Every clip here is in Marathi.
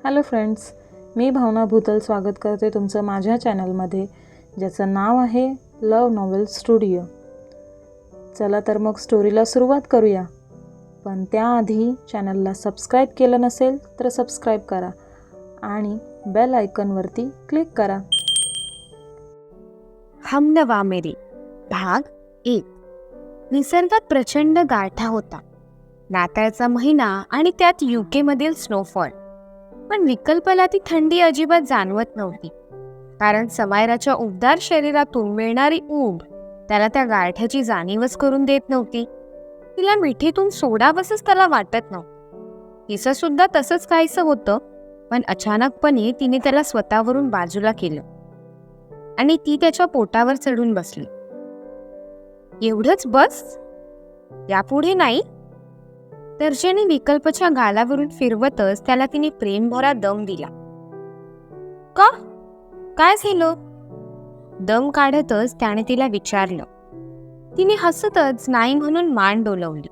हॅलो फ्रेंड्स, मी भावना भूतल स्वागत करते तुमचं माझ्या चॅनलमध्ये, ज्याचं नाव आहे लव नॉवेल स्टुडिओ. चला तर मग स्टोरीला सुरुवात करूया. पण त्याआधी चॅनलला सबस्क्राईब केलं नसेल तर सबस्क्राईब करा आणि बेल आयकॉनवरती क्लिक करा. हमनवा मेरी भाग 1. निसर्गात प्रचंड गारठा होता. नाताळचा महिना आणि त्यात UK मधील स्नोफॉल. पण विकल्पला ती थंडी अजिबात जाणवत नव्हती, कारण समायराच्या उबदार शरीरातून मिळणारी ऊब त्याला त्या गारठ्याची जाणीवच करून देत नव्हती. तिला मिठीतून सोडावंसच त्याला वाटत नव्हतं. तिचं सुद्धा तसंच काहीसं होतं, पण अचानकपणे तिने त्याला स्वतःवरून बाजूला केलं आणि ती त्याच्या पोटावर चढून बसली. एवढंच बस? यापुढे नाही? तर्जनी विकल्पच्या गालावरून फिरवतच त्याला तिने प्रेमभरा दम दिला. का? काय झालं? दम काढतच त्याने तिला विचारलं. तिने हसतच नाही म्हणून मान डोलवली.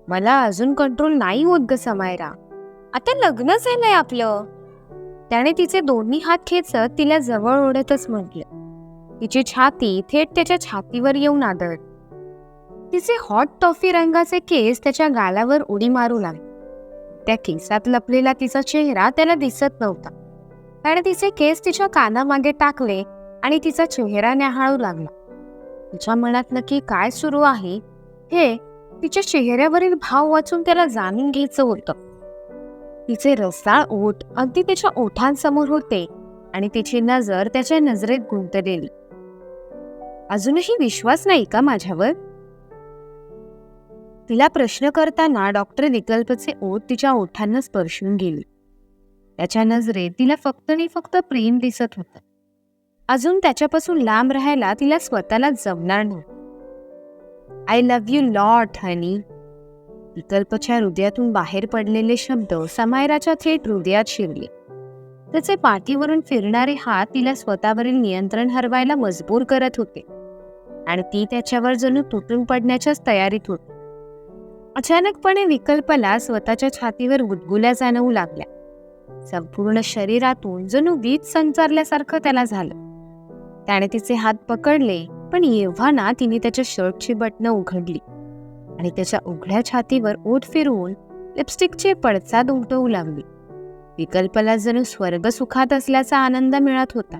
मला अजून कंट्रोल नाही होत ग समायरा. आता लग्न झालंय आपलं. त्याने तिचे दोन्ही हात खेचत तिला जवळ ओढतच म्हटलं. तिची छाती थेट त्याच्या छातीवर येऊन आदळली. तिचे हॉट टॉफी रंगाचे केस त्याच्या गालावर उडी मारू लागले. त्या केसात लपलेला तिचा चेहरा त्याला दिसत नव्हता, कारण तिचे केस तिच्या कानामागे टाकले आणि तिचा चेहरा न्याहाळू लागला. तिच्या मनात नक्की काय सुरू आहे हे तिच्या चेहऱ्यावरील भाव वाचून त्याला जाणून घ्यायचं होतं. तिचे रसाळ ओठ अगदी त्याच्या ओठांसमोर होते आणि तिची नजर त्याच्या नजरेत गुंतलेली. अजूनही विश्वास नाही का माझ्यावर? तिला प्रश्न करताना डॉक्टर विकल्पचे ओठ तिच्या ओठांना स्पर्शून गेले. त्याच्या नजरेत तिला फक्त आणि फक्त प्रेम दिसत होतं. अजून त्याच्यापासून लांब राहायला तिला स्वतःला जमणार नव्हतं. आय लव्ह यू लॉट हनी. विकल्पच्या हृदयातून बाहेर पडलेले शब्द समायराच्या थेट हृदयात शिरले. त्याचे पाठीवरून फिरणारे हात तिला स्वतःवरील नियंत्रण हरवायला मजबूर करत होते आणि ती त्याच्यावर जणू तुटून पडण्याच्याच तयारीत होती. अचानकपणे विकल्पला स्वतःच्या छातीवर गुदगुल्या जाणवू लागल्या. संपूर्ण शरीरातून जणू वीज संचारल्यासारखं त्याला झालं. त्याने तिचे हात पकडले, पण एव्हाना तिने त्याच्या शर्टची बटणं उघडली आणि त्याच्या उघड्या छातीवर ओठ फिरवून लिपस्टिकचे पडसाद उमटवू लागली. विकल्पला जणू स्वर्ग सुखात असल्याचा आनंद मिळत होता.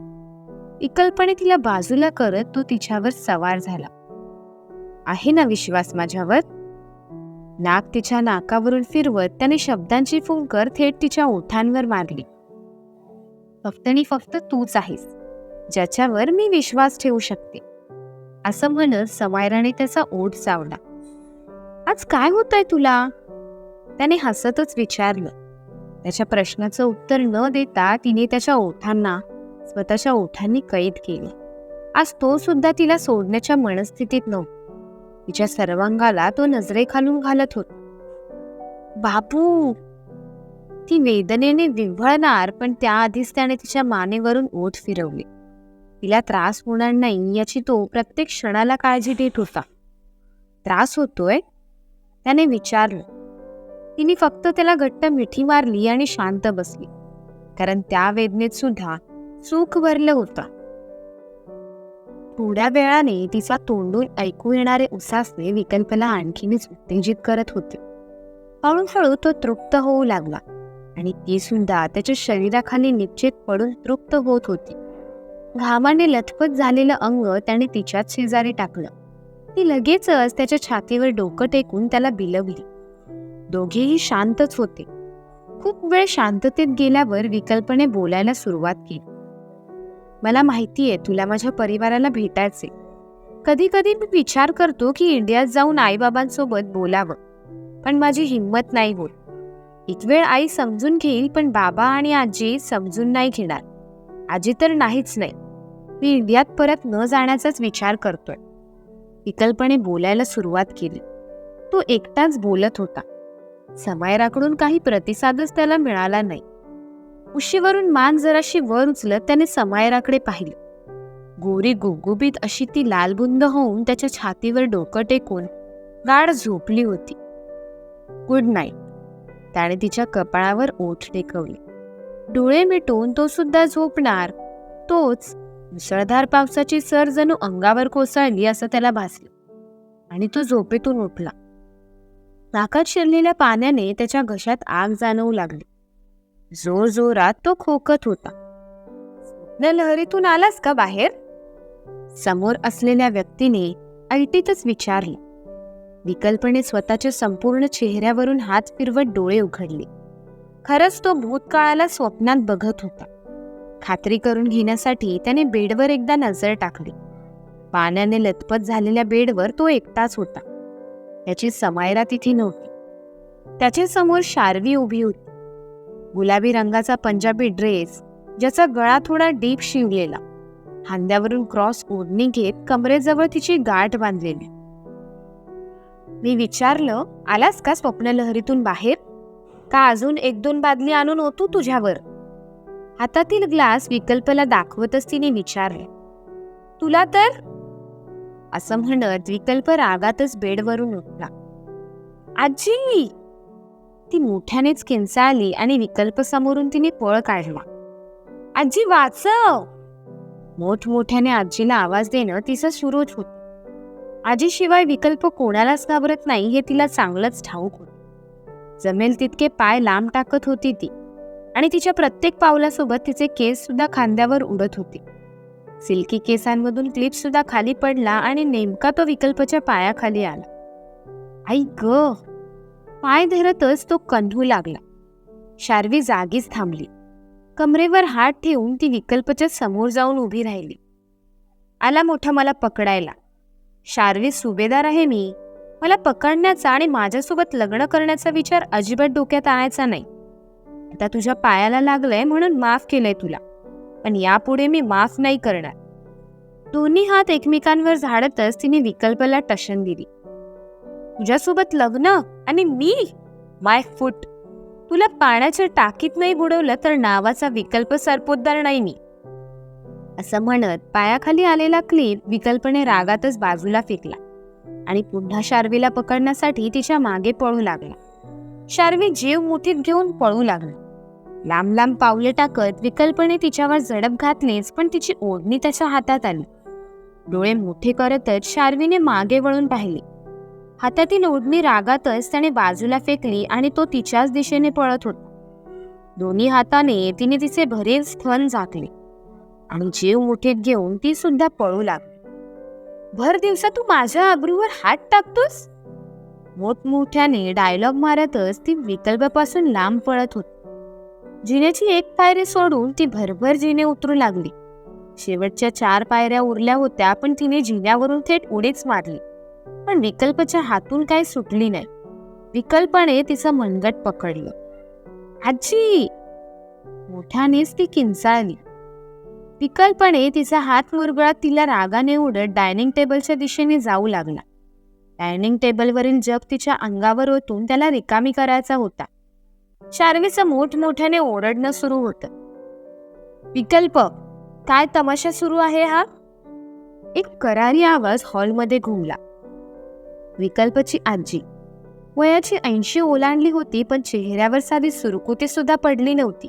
विकल्पने तिला बाजूला करत तो तिच्यावर सवार झाला. आहे ना विश्वास माझ्यावर? नाक तिच्या नाकावरून फिरवत त्याने शब्दांची फुंकर थेट तिच्या ओठांवर मारली. फक्त आणि फक्त तूच आहेस, ज्याच्यावर मी विश्वास ठेवू शकते, असं म्हणत समायराने त्याचा ओठ चावला. आज काय होतंय तुला? त्याने हसतच विचारलं. त्याच्या प्रश्नाचं उत्तर न देता तिने त्याच्या ओठांना स्वतःच्या ओठांनी कैद केले. आज तो सुद्धा तिला सोडण्याच्या मनस्थितीत नव्हता. तिच्या सर्वांगाला तो नजरेखालून घालत होता. बाबू, ती वेदनेने विव्हळणार, पण त्याआधीच त्याने तिच्या मानेवरून ओठ फिरवले. तिला त्रास होणार नाही याची तो प्रत्येक क्षणाला काळजी देत होता. त्रास होतोय? त्याने विचारलं. तिने फक्त त्याला घट्ट मिठी मारली आणि शांत बसली, कारण त्या वेदनेत सुद्धा सुख भरलं होतं. थोड्या वेळाने तिचा तोंडून ऐकू येणारे उसासने विकल्पला आणखीनच उत्तेजित करत होते. हळूहळू तो तृप्त होऊ लागला आणि ती सुद्धा त्याच्या शरीराखाली निश्चित पडून तृप्त होत होती. घामाने लथपथ झालेलं अंग त्याने तिच्याच शेजारी टाकलं. ती लगेचच त्याच्या छातीवर डोकं टेकून त्याला बिलवली. दोघेही शांतच होते. खूप वेळ शांततेत गेल्यावर विकल्पने बोलायला सुरुवात केली. मला माहितीये तुला माझ्या परिवाराला भेटायचे. कधी कधी मी विचार करतो की इंडियात जाऊन आईबाबांसोबत बोलावं, पण माझी हिंमत नाही होत. एक वेळ आई समजून घेईल, पण बाबा आणि आजी समजून नाही घेणार. आजी तर नाहीच नाही. मी इंडियात परत न जाण्याचाच विचार करतोय. विकल्पने बोलायला सुरुवात केली. तो एकटाच बोलत होता. समायराकडून काही प्रतिसादच त्याला मिळाला नाही. उशीवरून मान जराशी वर उचलत त्याने समायराकडे पाहिलं. गोरी गुबगुबीत अशी ती लालबुंद होऊन त्याच्या छातीवर डोकं टेकून गाढ झोपली होती. Good night. त्याने तिच्या कपाळावर ओठ टेकवले. डोळे मिटून तो सुद्धा झोपणार. तोच मुसळधार पावसाची सर जणू अंगावर कोसळली असं त्याला भासलं आणि तो झोपेतून उठला. नाकात शिरलेल्या पाण्याने त्याच्या घशात आग जाणवू लागली. जोरजोरात तो खोकत होता. "स्वप्न लहरीतून आलास का बाहेर?" समोर असलेल्या व्यक्तीने ऐटीतच विचारले. विकल्पने स्वतःच्या संपूर्ण चेहऱ्यावरून हात फिरवत डोळे उघडले. खरंच तो भूतकाळाला स्वप्नात बघत होता. खात्री करून घेण्यासाठी त्याने बेडवर एकदा नजर टाकली. पाण्याने लथपथ झालेल्या बेडवर तो एकटाच होता. त्याची समायरा तिथे नव्हती. त्याच्या समोर शार्वी उभी होती. गुलाबी रंगाचा पंजाबी ड्रेस, ज्याचा गळा थोडा डीप शिवलेला, खांद्यावरून क्रॉस ओढणी घेत कमरेजवळ तिची गाठ बांधलेली. मी विचारलं, "आलास का स्वप्नलहरीतून बाहेर? का अजून 1-2 बादली आणून ओतू तुझ्यावर?" हातातील ग्लास विकल्पला दाखवतच तिने विचारले. "तुला तर?" असं म्हणत विकल्प रागातच बेडवरून उठला. "आजी!" ती मोठ्यानेच किंचाळली आणि विकल्प समोरून तिने पळ काढला. "आजी वाचव!" मोठमोठ्याने आजीला आवाज देणं तिचं सुरूच होतं. आजीशिवाय विकल्प कोणालाच घाबरत नाही हे तिला चांगलंच ठाऊक होतं. जमेल तितके पाय लांब टाकत होती ती आणि तिच्या प्रत्येक पावलासोबत तिचे केस सुद्धा खांद्यावर उडत होते. सिल्की केसांमधून क्लिप सुद्धा खाली पडला आणि नेमका तो विकल्पच्या पायाखाली आला. "आई ग!" पाय धरतच तो कण्हू लागला. शार्वी जागीच थांबली. कमरेवर हात ठेवून ती विकल्पच्या समोर जाऊन उभी राहिली. "आला मोठा मला पकडायला. शार्वी सुभेदार आहे मी. मला पकडण्याचा आणि माझ्यासोबत लग्न करण्याचा विचार अजिबात डोक्यात आणायचा नाही. आता तुझ्या पायाला लागलंय म्हणून माफ केलंय तुला, पण यापुढे मी माफ नाही करणार." दोन्ही हात एकमेकांवर झाडतच तिने विकल्पला टशन दिली. "तुझ्यासोबत लग्न आणि मी? माय फूट! तुला पाण्याच्या टाकीत नाही बुडवलं तर नावाचा विकल्प सरपोतदार नाही मी." असं म्हणत पायाखाली आलेला क्लिप विकल्पने रागातच बाजूला फेकला आणि पुन्हा शार्वीला पकडण्यासाठी तिच्या मागे पळू लागला. शार्वी जीव मुठीत घेऊन पळू लागली. लांब लांब पावले टाकत विकल्पने तिच्यावर झडप घातलीच, पण तिची ओढणी त्याच्या हातात आली. डोळे मोठे करतच शार्वीने मागे वळून पाहिले. हातातील ओढणी रागातच त्याने बाजूला फेकली आणि तो तिच्याच दिशेने पळत होता. दोन्ही हाताने तिने तिचे भरीव स्तन झाकले आणि जीव मुठीत घेऊन ती सुद्धा पळू लागली. "भर दिवसा तू माझ्या अब्रूवर हात टाकतोस?" मोठमोठ्याने डायलॉग मारतच ती विकल्पापासून लांब पळत होती. जिन्याची एक पायरी सोडून ती भरभर जिने उतरू लागली. शेवटच्या 4 पायऱ्या उरल्या होत्या, पण तिने जिन्यावरून थेट उडीच मारली. पण विकल्पच्या हातून काही सुटली नाही. विकल्पाने तिचं मनगट पकडलं. "आजी!" मोठ्यानेच ती किंचाळली. विकल्पाने तिचा हात मुरगळत तिला रागाने उडत डायनिंग टेबलच्या दिशेने जाऊ लागला. डायनिंग टेबलवरील जग तिच्या अंगावर ओतून त्याला रिकामी करायचा होता. शार्वीचं मोठमोठ्याने ओरडणं सुरू होतं. "विकल्प, काय तमाशा सुरू आहे हा?" एक करारी आवाज हॉलमध्ये घुमला. विकल्पची आजी. वयाची 80 ओलांडली होती, पण चेहऱ्यावर साधी सुरकुती सुद्धा पडली नव्हती.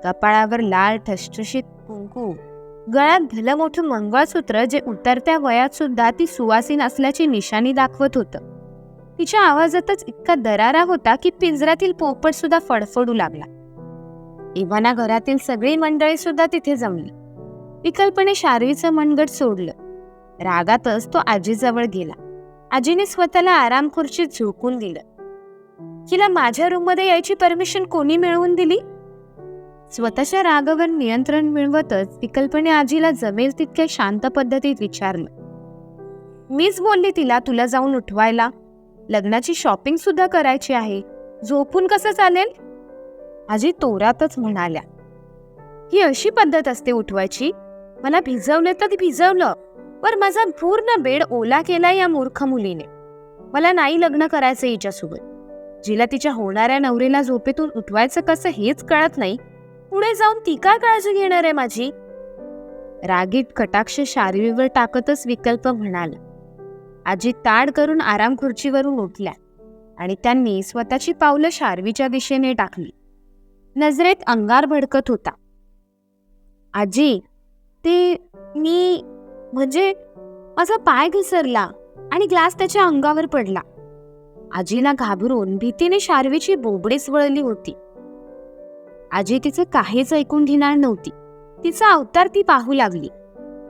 कपाळावर लाल ठसठशीत कुंकू, गळ्यात भलं मोठं मंगळसूत्र जे उतरत्या वयात सुद्धा ती सुवासीन असल्याची निशाणी दाखवत होतं. तिच्या आवाजातच इतका दरारा होता की पिंजऱ्यातील पोपट सुद्धा फडफडू लागला. इव्हाना घरातील सगळी मंडळी सुद्धा तिथे जमली. विकल्पने शार्वीचं मनगट सोडलं. रागातच तो आजीजवळ गेला. आजीने स्वतःला आराम खुर्चीत झोकून दिलं. "हिला माझ्या रूममध्ये यायची परमिशन कोणी मिळवून दिली?" स्वतःच्या रागावर नियंत्रण मिळवतच विकल्पने आजीला जमेल तितक्या शांत पद्धतीत विचारलं. "मीच बोलली तिला तुला जाऊन उठवायला. लग्नाची शॉपिंग सुद्धा करायची आहे. झोपून कसं चालेल?" आजी तोरातच म्हणाल्या. "ही अशी पद्धत असते उठवायची? मला भिजवलं तर भिजवलं, वर माझा पूर्ण बेड ओला केला या मूर्ख मुलीने. मला नाही लग्न करायचं हिच्यासोबत. जिला तिच्या होणाऱ्या नवरीला झोपेतून उठवायचं कसं हेच कळत नाही, पुढे जाऊन ती काय काळजी घेणार आहे माझी?" रागीट कटाक्ष शार्वीवर टाकतच विकल्प म्हणाला. आजी ताड करून आराम खुर्चीवरून उठल्या आणि त्यांनी स्वतःची पावलं शार्वीच्या दिशेने टाकली. नजरेत अंगार भडकत होता. आजी, ते मी म्हणजे माझा पाय घसरला आणि ग्लास त्याच्या अंगावर पडला. आजीला घाबरून भीतीने शार्वीची बोबडीच वळली होती. आजी तिचं काहीच ऐकून घेणार नव्हती. तिचा अवतार ती पाहू लागली.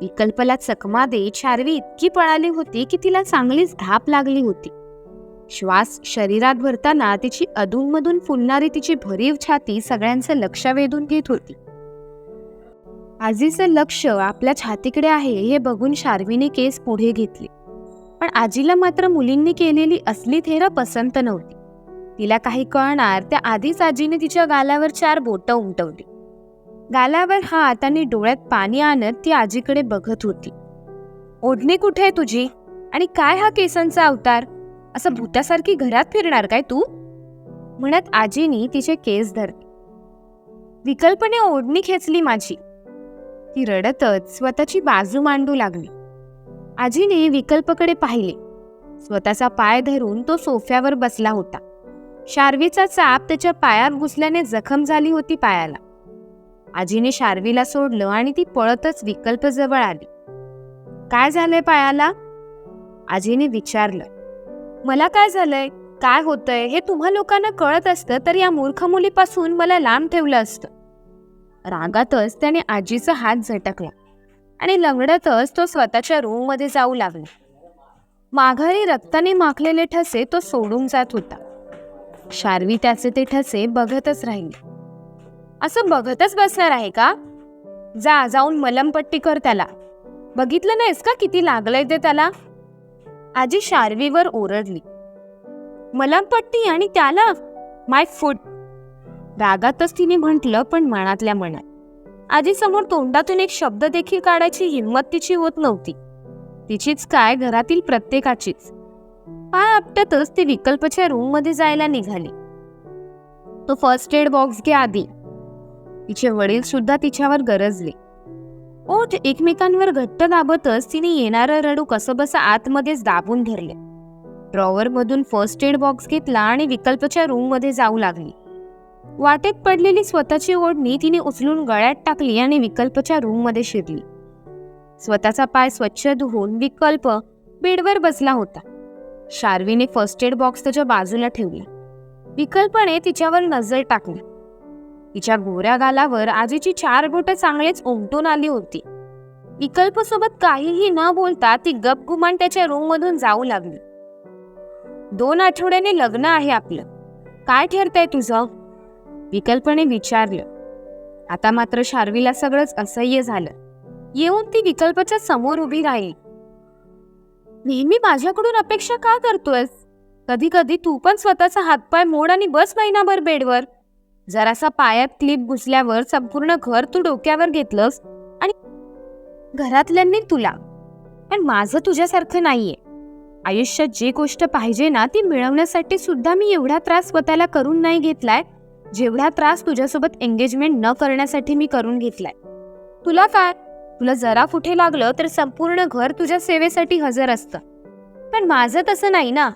विकल्पला चकमा देत शार्वी इतकी पळाली होती की तिला चांगलीच धाप लागली होती. श्वास शरीरात भरताना तिची अधूनमधून फुलणारी तिची भरीव छाती सगळ्यांचं लक्ष वेधून घेत होती. आजीचं लक्ष आपल्या छातीकडे आहे हे बघून शार्वीने केस पुढे घेतले. पण आजीला मात्र मुलींनी केलेली असली थेरं पसंत नव्हती. तिला काही कळणार त्या आधीच आजीने तिच्या गालावर 4 बोटं उमटवली. गालावर हात आणि डोळ्यात पाणी आणत ती आजीकडे बघत होती. ओढणी कुठे आहे तुझी? आणि काय हा केसांचा अवतार? असं भूतासारखी घरात फिरणार काय तू? म्हणत आजीनी तिचे केस धरले. विकल्पने ओढणी खेचली माझी. ती रडतच स्वतःची बाजू मांडू लागली. आजीने विकल्पकडे पाहिले. स्वतःचा पाय धरून तो सोफ्यावर बसला होता. शार्वीचा चाप त्याच्या पायात घुसल्याने जखम झाली होती पायाला. आजीने शार्वीला सोडलं आणि ती पळतच विकल्प जवळ आली. काय झालंय पायाला? आजीने विचारलं. मला काय झालंय, काय होतंय हे तुम्हा लोकांना कळत असतं तर या मूर्ख मुलीपासून मला लांब ठेवलं असतं. रागातच त्याने आजीचा हात झटकला आणि लंगडतच तो स्वतःच्या रूममध्ये जाऊ लागला. माघारी रक्ताने माखलेले ठसे तो सोडून जात होता. शार्वी त्याचे ते ठसे बघतच राहिली. असं बघतच बसणार आहे का? जाऊन मलमपट्टी कर त्याला. बघितलं नाहीस का किती लागलंय ते त्याला? आजी शार्वीवर ओरडली. मलमपट्टी आणि त्याला? माय फूट. रागातच तिने म्हटलं, पण मनातल्या मनात. आजी समोर तोंडातून एक शब्द देखील काढायची हिंमत तिची होत नव्हती. तिचीच काय, घरातील प्रत्येकाचीच. पाय आपटतच ती विकल्पच्या रूम मध्ये जायला निघाली. तो फर्स्ट एड बॉक्स घे आधी. तिचे वडील सुद्धा तिच्यावर गरजले. ओठ एकमेकांवर घट्ट दाबतच तिने येणारं रडू कसंबसं आतमध्येच दाबून धरले. ड्रॉवर मधून फर्स्ट एड बॉक्स घेतला आणि विकल्पच्या रूम मध्ये जाऊ लागली. वाटेत पडलेली स्वतःची ओढणी तिने उचलून गळ्यात टाकली आणि विकल्पच्या रूम मध्ये शिरली. स्वतःचा पाय स्वच्छ धुवून विकल्प बेडवर बसला होता. शार्वीने फर्स्ट एड बॉक्स त्याच्या बाजूला ठेवला. विकल्पने तिच्यावर नजर टाकली. तिच्या गोऱ्या गालावर आजीची 4 बोटं चांगलेच उमटून आली होती. विकल्पसोबत काहीही न बोलता ती गपगुमान त्याच्या रूम मधून जाऊ लागली. 2 आठवड्याने लग्न आहे आपलं. काय ठरतंय तुझं? विकल्पने विचारलं. आता मात्र शार्वीला सगळंच असह्य झालं. येऊन ती विकल्पच्या समोर उभी राहिली. नेहमी माझ्याकडून अपेक्षा का करतोयस? कधी कधी तू पण स्वतःचा हातपाय मोड आणि बस महिनाभर बेडवर. जरासा पायात क्लिप घुसल्यावर संपूर्ण घर तू डोक्यावर घेतलंस आणि घरातल्यांनी तुला. पण माझं तुझ्यासारखं नाहीये. आयुष्यात जी गोष्ट पाहिजे ना ती मिळवण्यासाठी सुद्धा मी एवढा त्रास स्वतःला करून नाही घेतलाय जेवढा त्रास तुझ्यासोबत एंगेजमेंट न करण्यासाठी मी करून घेतलाय. तुला काय, तुला जरा कुठे लागलं तर संपूर्ण घर तुझ्या सेवेसाठी हजर असतं. पण माझं तसं नाही ना.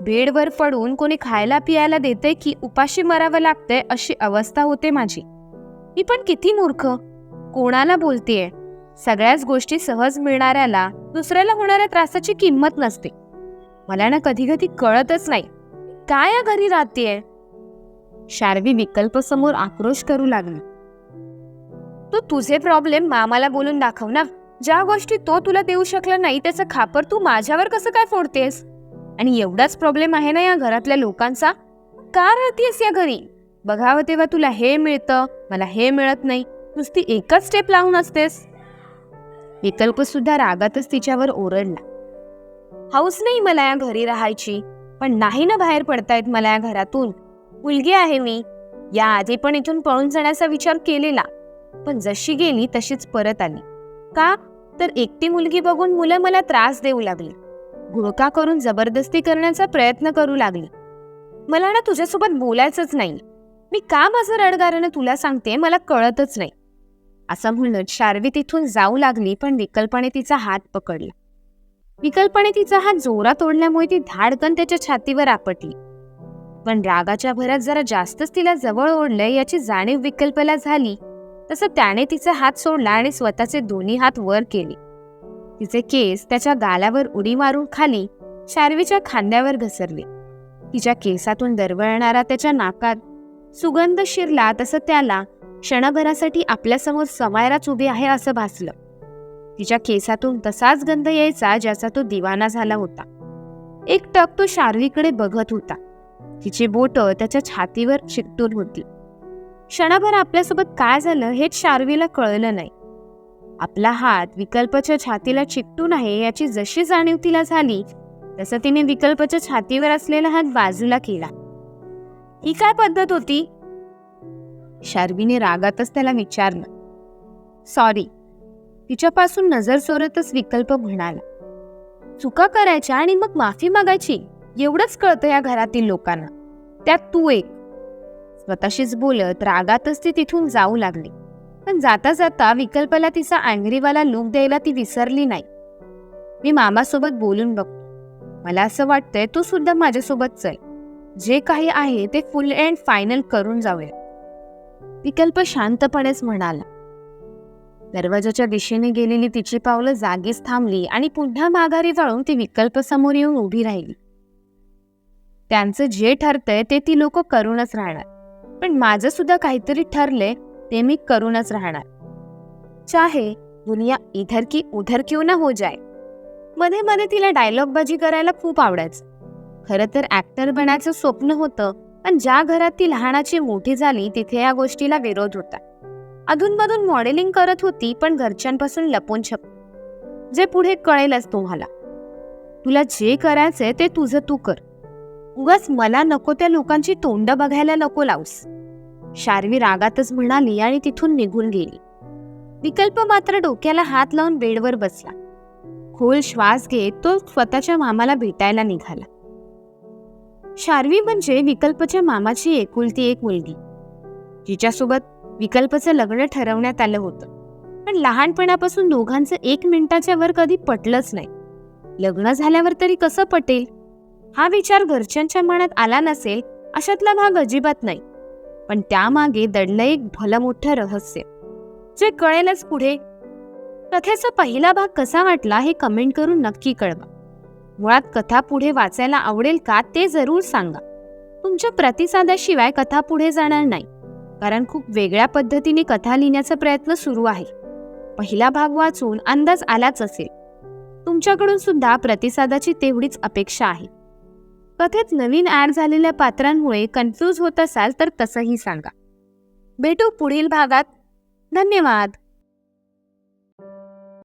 बेडवर पडून कोणी खायला पियाला देते की उपाशी मरावं लागतंय अशी अवस्था होते माझी. मी पण किती मूर्ख. कोणाला बोलतेय? सगळ्याच गोष्टी सहज मिळणाऱ्याला दुसऱ्याला होणाऱ्या त्रासाची किंमत नसते. मला ना कधी कधी कळतच नाही काय या घरी राहतेय. शार्वी विकल्प समोर आक्रोश करू लागली. तू तुझे प्रॉब्लेम मामाला बोलून दाखव ना. ज्या गोष्टी तो तुला देऊ शकला नाही त्याचं खापर तू माझ्यावर कसं काय फोडतेस? आणि एवढाच प्रॉब्लेम आहे ना या घरातल्या लोकांचा? का राहतेस या घरी? बघावं तेव्हा तुला हे मिळतं, मला हे मिळत नाही. नुसती एकच स्टेप लावून असतेस. विकल्प सुद्धा रागातच तिच्यावर ओरडला. हौस नाही मला या घरी राहायची, पण नाही ना बाहेर पडतायत मला या घरातून. मुलगी आहे मी. या आधी पण इथून पळून जाण्याचा विचार केलेला, पण जशी गेली तशीच परत आली. का तर एकटी मुलगी बघून मुलं मला त्रास देऊ लागली. घुळका करून जबरदस्ती करण्याचा प्रयत्न करू लागली. मला ना तुझ्यासोबत बोलायचंच नाही. मी का माझं रडगाणं तुला सांगते मला कळतच नाही. असं म्हणत शार्वी तिथून जाऊ लागली, पण विकल्पने तिचा हात पकडला. विकल्पने तिचा हात जोरात ओढल्यामुळे ती धाडकन त्याच्या छातीवर आपटली. पण रागाच्या भरात जरा जास्तच तिला जवळ ओढलंय याची जाणीव विकल्पला झाली तसं त्याने तिचा हात सोडला आणि स्वतःचे दोन्ही हात वर केले. तिचे केस त्याच्या गालावर उडी मारून खाली शार्वीच्या खांद्यावर घसरले. तिच्या केसातून दरवळणारा त्याच्या नाकात सुगंध शिरला तसं त्याला क्षणभरासाठी आपल्यासमोर समायराच उभी आहे असं भासलं. तिच्या केसातून तसाच गंध यायचा ज्याचा तो दिवाना झाला होता. एकटक तो शार्वीकडे बघत होता. तिची बोटं त्याच्या छातीवर चिकटून होती. क्षणभर आपल्यासोबत काय झालं हेच शार्वीला कळलं नाही. आपला हात विकल्पच्या छातीला चिकटून आहे याची जशी जाणीव तिला झाली तसं तिने विकल्पच्या छातीवर असलेला हात बाजूला केला. ही काय पद्धत होती? शार्वीने रागातच त्याला विचारलं. सॉरी, तिच्यापासून नजर सोडतच विकल्प म्हणाला. चुका करायच्या आणि मग माफी मागायची एवढंच कळतं या घरातील लोकांना, त्यात तू एक. स्वतःशीच बोलत रागातच ती तिथून जाऊ लागली. पण जाता जाता विकल्पला तिचा अँग्रीवाला लूक द्यायला ती विसरली नाही. मी मामासोबत बोलून बघतो. मला असं वाटतंय तू सुद्धा माझ्यासोबत चल. जे काही आहे ते फुल अँड फायनल करून जाऊया. विकल्प शांतपणेच म्हणाला. दरवाजाच्या दिशेने गेलेली तिची पावलं जागीच थांबली आणि पुन्हा माघारी वळून ती विकल्प समोर येऊन उभी राहिली. त्यांचं जे ठरतंय ते ती लोक करूनच राहणार, पण माझं सुद्धा काहीतरी ठरलंय ते मी करूनच राहणार. चाहे दुनिया इधर की उधर क्यों ना हो जाए. मध्ये मध्ये तिला डायलॉगबाजी करायला खूप आवडायचं. खरं तर ऍक्टर बनायचं स्वप्न होतं, पण ज्या घरात ती लहानाची मोठी झाली तिथे या गोष्टीला विरोध होता. अधूनमधून मॉडेलिंग करत होती, पण घरच्यांपासून लपून छपून. जे पुढे कळेलच तुम्हाला. तुला जे करायचंय ते तुझं तू कर. उगाच मला नको त्या लोकांची तोंड बघायला नको लावूस. शार्वी रागातच म्हणाली आणि तिथून निघून गेली. विकल्प मात्र डोक्याला हात लावून बेडवर बसला. खोल श्वास घेत तो स्वतःच्या मामाला भेटायला निघाला. शार्वी म्हणजे विकल्पच्या मामाची एकुलती एक मुलगी, जिच्यासोबत विकल्पचं लग्न ठरवण्यात आलं होतं. पण लहानपणापासून दोघांचं 1 मिनिटाच्या वर कधी पटलंच नाही. लग्न झाल्यावर तरी कसं पटेल हा विचार घरच्यांच्या मनात आला नसेल अशातला भाग अजिबात नाही. पण त्यामागे दडलं एक भलं मोठं रहस्य, जे कळेलच पुढे. कथेचा पहिला भाग कसा वाटला हे कमेंट करून नक्की कळवा. मुळात कथा पुढे वाचायला आवडेल का ते जरूर सांगा. तुमच्या प्रतिसादाशिवाय कथा पुढे जाणार नाही, कारण खूप वेगळ्या पद्धतीने कथा लिहिण्याचा प्रयत्न सुरू आहे. पहिला भाग वाचून अंदाज आलाच असेल. तुमच्याकडून सुद्धा प्रतिसादाची तेवढीच अपेक्षा आहे. कथेत नवीन ऍड झालेल्या पात्रांमुळे कन्फ्यूज होत असाल तर तसंही सांगा. भेटू पुढील भागात. धन्यवाद.